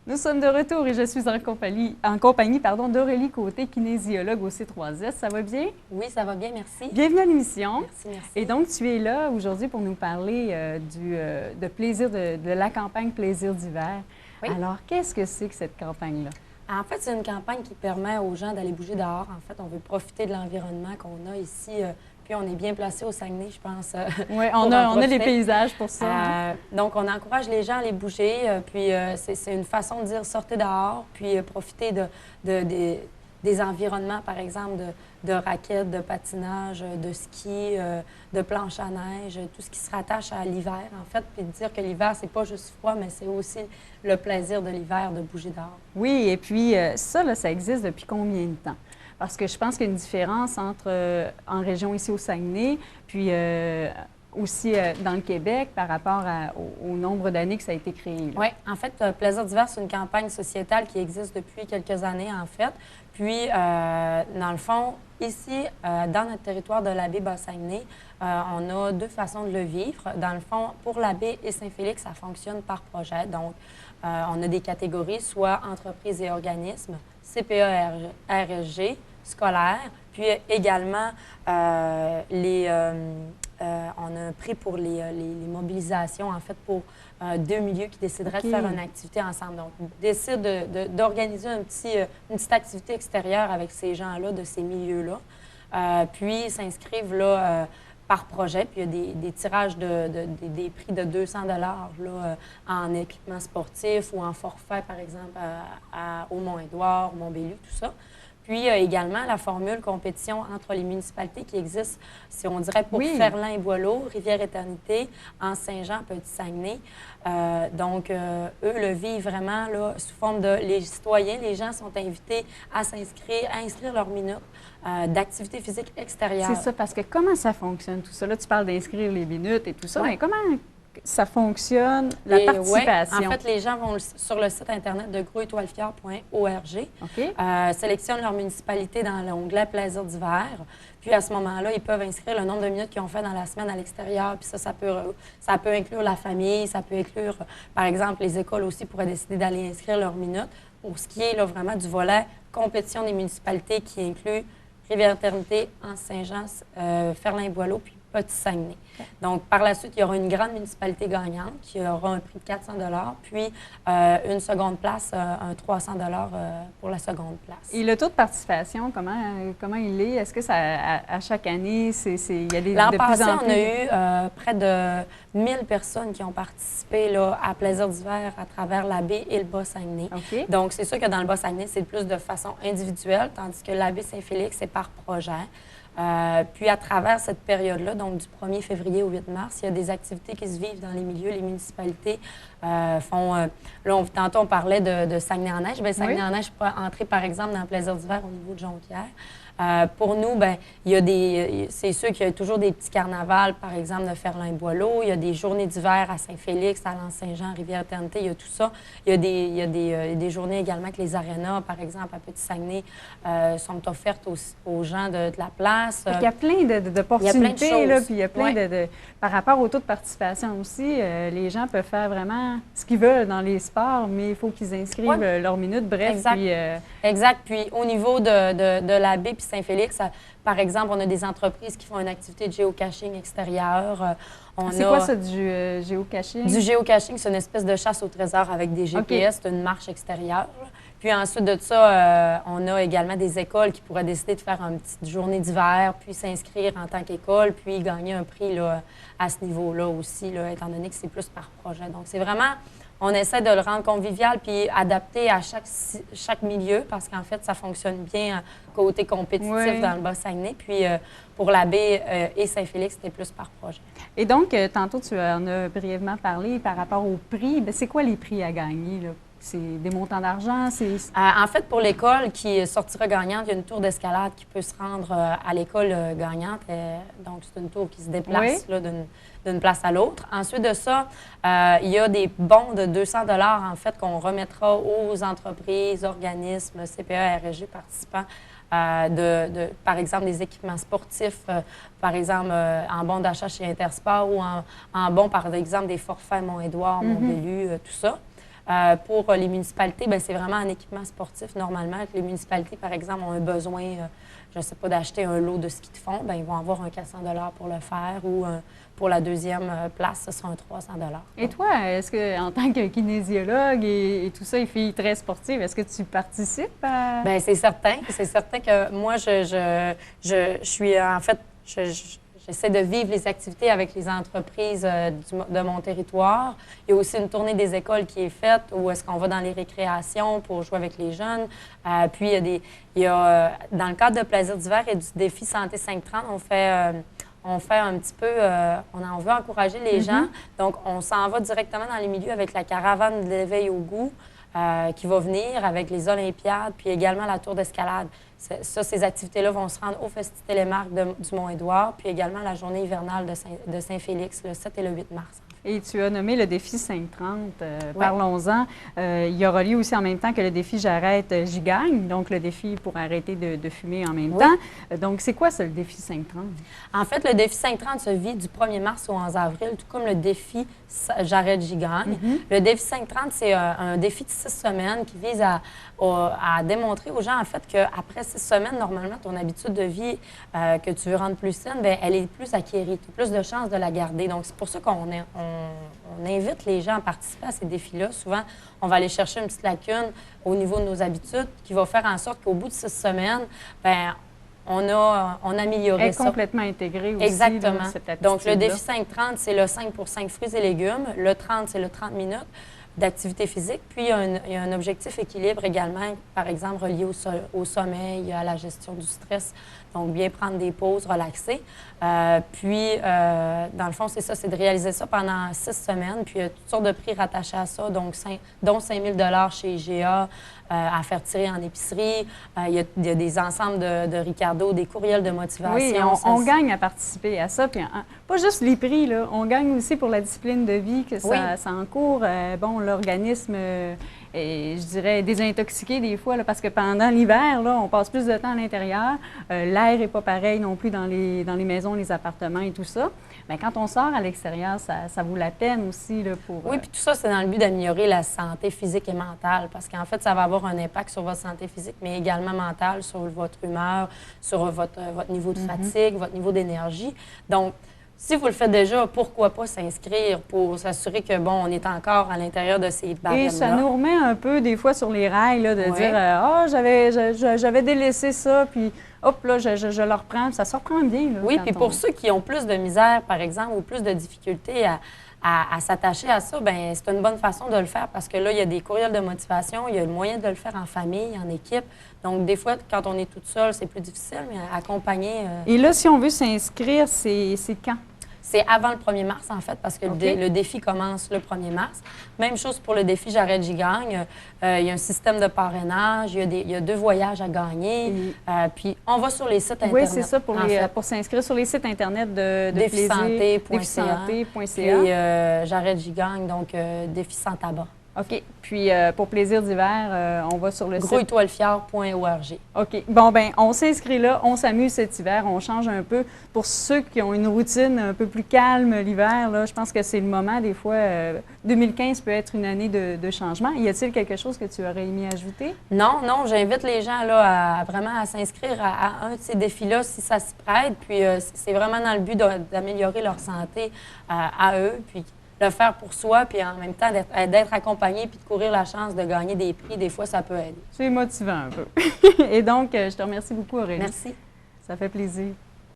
Nous sommes de retour et je suis en compagnie d'Aurélie Côté, kinésiologue au C3S. Ça va bien? Oui, ça va bien, merci. Bienvenue à l'émission. Merci, merci. Et donc, tu es là aujourd'hui pour nous parler de plaisir de la campagne Plaisir d'hiver. Oui. Alors, qu'est-ce que c'est que cette campagne-là? En fait, c'est une campagne qui permet aux gens d'aller bouger dehors. En fait, on veut profiter de l'environnement qu'on a ici. Puis on est bien placé au Saguenay, je pense. Oui, on a les paysages pour ça. Donc, on encourage les gens à aller bouger. Puis c'est une façon de dire sortez dehors, puis profiter des environnements, par exemple, de raquettes, de patinage, de ski, de planche à neige, tout ce qui se rattache à l'hiver, en fait. Puis de dire que l'hiver, c'est pas juste froid, mais c'est aussi le plaisir de l'hiver de bouger dehors. Oui, et puis ça, là, ça existe depuis combien de temps? Parce que je pense qu'il y a une différence entre en région ici au Saguenay, puis aussi dans le Québec par rapport au nombre d'années que ça a été créé. Oui, en fait, Plaisir d'hiver, c'est une campagne sociétale qui existe depuis quelques années, en fait. Puis, dans le fond, ici, dans notre territoire de la baie Bas-Saguenay, on a deux façons de le vivre. Dans le fond, pour la baie et Saint-Félix, ça fonctionne par projet. Donc, on a des catégories, soit entreprises et organismes, CPE-RSG, scolaire, puis également on a un prix pour les mobilisations, en fait, pour deux milieux qui décideraient de faire une activité ensemble. Donc, décident d'organiser une petite activité extérieure avec ces gens-là, de ces milieux-là. Puis, s'inscrivent là par projet. Puis, il y a des tirages des prix de 200 là, en équipement sportif ou en forfait, par exemple, au Mont-Édouard, au Mont-Bélieu, tout ça. Puis, il y a également la formule compétition entre les municipalités qui existe, si on dirait, pour Ferland et Boileau, Rivière-Éternité, Anse-Saint-Jean, Petit-Saguenay. Donc, eux le vivent vraiment là, sous forme de... Les citoyens, les gens sont invités à s'inscrire, à inscrire leurs minutes d'activité physique extérieure. C'est ça, parce que comment ça fonctionne tout ça? Là, tu parles d'inscrire les minutes et tout ça, mais comment ça fonctionne, la participation? En fait, les gens vont sur le site Internet de grosétoilefierre.org, sélectionnent leur municipalité dans l'onglet Plaisir d'hiver. Puis, à ce moment-là, ils peuvent inscrire le nombre de minutes qu'ils ont fait dans la semaine à l'extérieur. Puis ça peut inclure la famille, ça peut inclure, par exemple, les écoles aussi pourraient décider d'aller inscrire leurs minutes. Pour ce qui est là, vraiment du volet compétition des municipalités qui inclut Rivière-Éternité, Anse-Saint-Jean, Ferland-et-Boileau, puis Petit-Saguenay. Donc, par la suite, il y aura une grande municipalité gagnante qui aura un prix de 400 puis une seconde place, un 300 pour la seconde place. Et le taux de participation, comment il est? Est-ce que ça, à chaque année, il y a des L'an de passé, plus en plus... on a eu près de 1000 personnes qui ont participé là, à Plaisir d'hiver à travers la baie et le Bas-Saguenay. Donc, c'est sûr que dans le Bas-Saguenay, c'est plus de façon individuelle, tandis que la baie Saint-Félix, c'est par projet. Puis, à travers cette période-là, donc du 1er février au 8 mars, il y a des activités qui se vivent dans les milieux. Les municipalités font... là, tantôt, on parlait de Saguenay-en-Neige. Bien, Saguenay-en-Neige pourrait entrer, par exemple, dans le Plaisir d'hiver au niveau de Jonquière. Pour nous, bien, il y a c'est sûr qu'il y a toujours des petits carnavals, par exemple, de Ferland-et-Boileau. Il y a des journées d'hiver à Saint-Félix, à l'Anse-Saint-Jean, Rivière-Éternité, il y a tout ça. Il y a des journées également que les arénas, par exemple, à Petit-Saguenay, sont offertes aux gens de la place. Il y a plein d'opportunités, là, puis il y a plein de... Par rapport au taux de participation aussi, les gens peuvent faire vraiment ce qu'ils veulent dans les sports, mais il faut qu'ils inscrivent leurs minutes, bref. Exact. Puis, exact. Puis au niveau de la baie puis Saint-Félix, par exemple, on a des entreprises qui font une activité de géocaching extérieur. C'est quoi ça, du géocaching? Du géocaching, c'est une espèce de chasse au trésor avec des GPS, c'est une marche extérieure. Puis ensuite de ça, on a également des écoles qui pourraient décider de faire une petite journée d'hiver, puis s'inscrire en tant qu'école, puis gagner un prix là, à ce niveau-là aussi, là, étant donné que c'est plus par projet. Donc, c'est vraiment... On essaie de le rendre convivial puis adapté à chaque milieu parce qu'en fait, ça fonctionne bien côté compétitif dans le Bas-Saguenay. Puis pour la baie et Saint-Félix, c'était plus par projet. Et donc, tantôt, tu en as brièvement parlé par rapport aux prix. Bien, c'est quoi les prix à gagner, là? C'est des montants d'argent? En fait, pour l'école qui sortira gagnante, il y a une tour d'escalade qui peut se rendre à l'école gagnante. Donc, c'est une tour qui se déplace là, d'une place à l'autre. Ensuite de ça, il y a des bons de 200 en fait, qu'on remettra aux entreprises, organismes, CPE, RSG participants. Par exemple, des équipements sportifs, par exemple, en bon d'achat chez Intersport ou en bon, par exemple, des forfaits Mont-Édouard, Mont-Bélieu, tout ça. Pour les municipalités, bien, c'est vraiment un équipement sportif normalement. Les municipalités, par exemple, ont un besoin, je ne sais pas, d'acheter un lot de ski de fond, bien, ils vont avoir un 400 $ pour le faire ou pour la deuxième place, ce sera un 300 $. Et toi, est-ce que en tant que kinésiologue et tout ça, et fille très sportive, est-ce que tu participes à... Bien, c'est certain. C'est certain que moi, je suis en fait, j'essaie de vivre les activités avec les entreprises de mon territoire. Il y a aussi une tournée des écoles qui est faite où est-ce qu'on va dans les récréations pour jouer avec les jeunes. Puis, dans le cadre de Plaisir d'hiver et du défi Santé 530, on fait un petit peu, on veut encourager les gens. Donc, on s'en va directement dans les milieux avec la caravane de l'éveil au goût qui va venir avec les Olympiades, puis également la tour d'escalade. Ces activités-là vont se rendre au Festi Télémark du Mont-Édouard, puis également la journée hivernale de Saint-Félix, le 7 et le 8 mars. Et tu as nommé le défi 530. Ouais. Parlons-en. Il y aura lieu aussi en même temps que le défi J'arrête, j'y gagne, donc le défi pour arrêter de fumer en même temps. Donc, c'est quoi ça, le défi 530? En fait, le défi 530 se vit du 1er mars au 11 avril, tout comme le défi J'arrête, j'y gagne. Le défi 530, c'est un défi de 6 semaines qui vise à démontrer aux gens, en fait, qu'après 6 semaines, normalement, ton habitude de vie que tu veux rendre plus saine, bien, elle est plus acquérie. Tu as plus de chances de la garder. Donc, c'est pour ça qu'on invite les gens à participer à ces défis-là. Souvent, on va aller chercher une petite lacune au niveau de nos habitudes qui va faire en sorte qu'au bout de 6 semaines, bien, on a amélioré ça. Complètement intégré aussi. Exactement. Là, cette attitude-là. Donc, le défi 5-30, c'est le 5 pour 5 fruits et légumes. Le 30, c'est le 30 minutes d'activité physique. Puis, il y a un objectif équilibre également, par exemple, relié au sommeil, à la gestion du stress. Donc, bien prendre des pauses, relaxer. Dans le fond, c'est ça, c'est de réaliser ça pendant 6 semaines. Puis, il y a toutes sortes de prix rattachés à ça, donc dont 5 000 $ chez IGA à faire tirer en épicerie. Il y a des ensembles de Ricardo, des courriels de motivation. Oui, on gagne à participer à ça. Puis, pas juste les prix, là. On gagne aussi pour la discipline de vie que ça encourt. L'organisme est, je dirais, désintoxiqué des fois, là, parce que pendant l'hiver, là, on passe plus de temps à l'intérieur. L'air n'est pas pareil non plus dans les maisons, les appartements et tout ça. Mais quand on sort à l'extérieur, ça vaut la peine aussi là, pour... Oui, puis tout ça, c'est dans le but d'améliorer la santé physique et mentale, parce qu'en fait, ça va avoir un impact sur votre santé physique, mais également mentale, sur votre humeur, sur votre niveau de fatigue, votre niveau d'énergie. Donc, si vous le faites déjà, pourquoi pas s'inscrire pour s'assurer que, bon, on est encore à l'intérieur de ces barèmes-là. Et ça nous remet un peu, des fois, sur les rails, là, de dire j'avais délaissé ça, puis hop, là, je le reprends. Ça se reprend bien. Là, oui, puis pour ceux qui ont plus de misère, par exemple, ou plus de difficultés à s'attacher à ça, bien, c'est une bonne façon de le faire parce que là, il y a des courriels de motivation, il y a le moyen de le faire en famille, en équipe. Donc, des fois, quand on est toute seule, c'est plus difficile, mais accompagner... Et là, si on veut s'inscrire, c'est quand? C'est avant le 1er mars, en fait, parce que le défi commence le 1er mars. Même chose pour le défi J'arrête, j'y gagne. Il y a un système de parrainage, il y a 2 voyages à gagner. Puis, on va sur les sites Internet. Oui, c'est ça, pour s'inscrire sur les sites Internet de Défisanté.ca. Puis, J'arrête, j'y gagne, donc Défi sans tabac. OK. Puis, pour Plaisir d'hiver, on va sur le site... grouille-toi-le-fier.org. OK. Bon, bien, on s'inscrit là, on s'amuse cet hiver, on change un peu. Pour ceux qui ont une routine un peu plus calme l'hiver, là, je pense que c'est le moment, des fois, 2015 peut être une année de changement. Y a-t-il quelque chose que tu aurais aimé ajouter? Non, j'invite les gens là, vraiment à s'inscrire à un de ces défis-là si ça se prête. Puis, c'est vraiment dans le but d'améliorer leur santé à eux. Puis, le faire pour soi, puis en même temps d'être accompagné, puis de courir la chance de gagner des prix, des fois, ça peut aider. C'est motivant un peu. Et donc, je te remercie beaucoup, Aurélie. Merci. Ça fait plaisir.